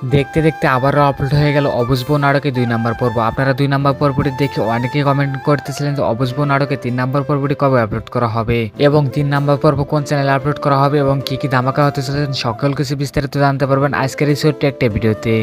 দেখতে দেখতে আবারও আপলোড হয়ে গেল অবুঝবো নাটকে 2 নাম্বার পর্ব। আপনারা 2 নাম্বার পর্বটি দেখে অনেকে কমেন্ট করতেছিলেন যে অবুঝবো নাটকে 3 নাম্বার পর্বটি কবে আপলোড করা হবে এবং 3 নাম্বার পর্ব কোন চ্যানেলে আপলোড করা হবে এবং কি কি ধামাকা হতে চলেছে সকল কিছু বিস্তারিত জানতে পারবেন আজকের এই ছোট্ট একটা ভিডিওতে।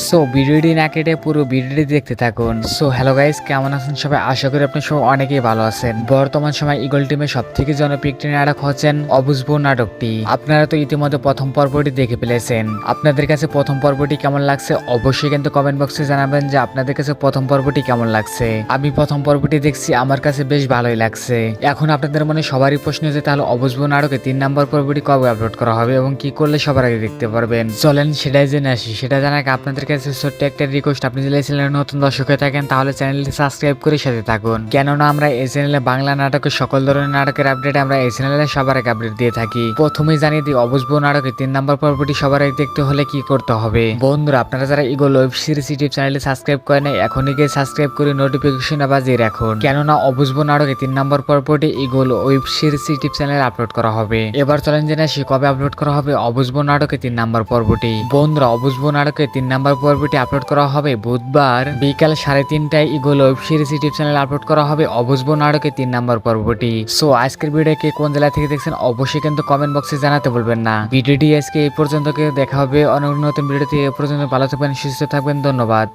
সো ভিডিওটি না কেটে পুরো ভিডিওটি দেখতে থাকুন। সো হ্যালো গাইস, কেমন আছেন সবাই? আশা করি আপনি সবাই অনেকেই ভালো আছেন। বর্তমান সময় ইগল টিমের সব থেকে জনপ্রিয় একটি নাটক হচ্ছেন অবুঝবো নাটকটি। আপনারা তো ইতিমধ্যে প্রথম পর্বটি দেখে ফেলেছেন। আপনাদের কাছে প্রথম পর্বটি কেমন লাগছে অবশ্যই কিন্তু কমেন্ট বক্সে জানাবেন যে আপনাদের কাছে প্রথম পর্বটি কেমন লাগছে। আমি প্রথম পর্বটি দেখছি, আমার কাছে বেশ ভালোই লাগছে। এখন আপনাদের মনে সবারই প্রশ্ন যে তাহলে অবুঝবো নাটকে 3 নাম্বার পর্বটি কবে আপলোড করা হবে এবং কি করলে সবার আগে দেখতে পারবেন। চলেন সেটাই জেনে আসি। সেটা জানাকে আপনাদের কাছে ছোট্ট একটা রিকোয়েস্ট, আপনি যদি চ্যানেলের নতুন দর্শক হয়ে থাকেন তাহলে চ্যানেলটি সাবস্ক্রাইব করে সাথে থাকুন, কেননা আমরা এই চ্যানেলে বাংলা নাটকের সকল ধরনের নাটকের আপডেট আমরা এই চ্যানেলে সবার আগে আপডেট দিয়ে থাকি। প্রথমেই জানিয়ে দিই, অবুঝবো নাটকে 3 নাম্বার পর্বটি সবার আগে দেখতে হলে কি করতে হবে। বন্ধুরা, আপনারা যারা ইগল ওয়েব সিরিজ ইউটিউব চ্যানেলে সাবস্ক্রাইব করেন এখনই গিয়ে সাবস্ক্রাইব করে নোটিফিকেশন বাজিয়ে রাখুন, কেননা অবুঝবো নাটকে 3 নাম্বার পর্বটি ইগল ওয়েব সিরিজ ইউটিউব চ্যানেলে আপলোড করা হবে। এবার চলেন জেনে আসি কবে আপলোড করা হবে অবুঝবো নাটকে 3 নাম্বার পর্বটি। বন্ধুরা, অবুঝবো নাটকে 3 নাম্বার পর্বটি আপলোড করা হবে বুধবার বিকাল 3:30টায় ইগল ওয়েব সিরিজ ইউটিউব চ্যানেলে আপলোড করা হবে অবুঝবো নাটকে 3 নাম্বার পর্বটি। সো আজকের ভিডিও কে কোন জেলা থেকে দেখছেন অবশ্যই কিন্তু কমেন্ট বক্সে জানাতে বলবেন না। ভিডিওটি আজকে এই পর্যন্ত, দেখা হবে অন্য নতুন ভিডিওতে। এ পর্যন্ত ভালো থাকবেন, সুস্থ থাকবেন, ধন্যবাদ।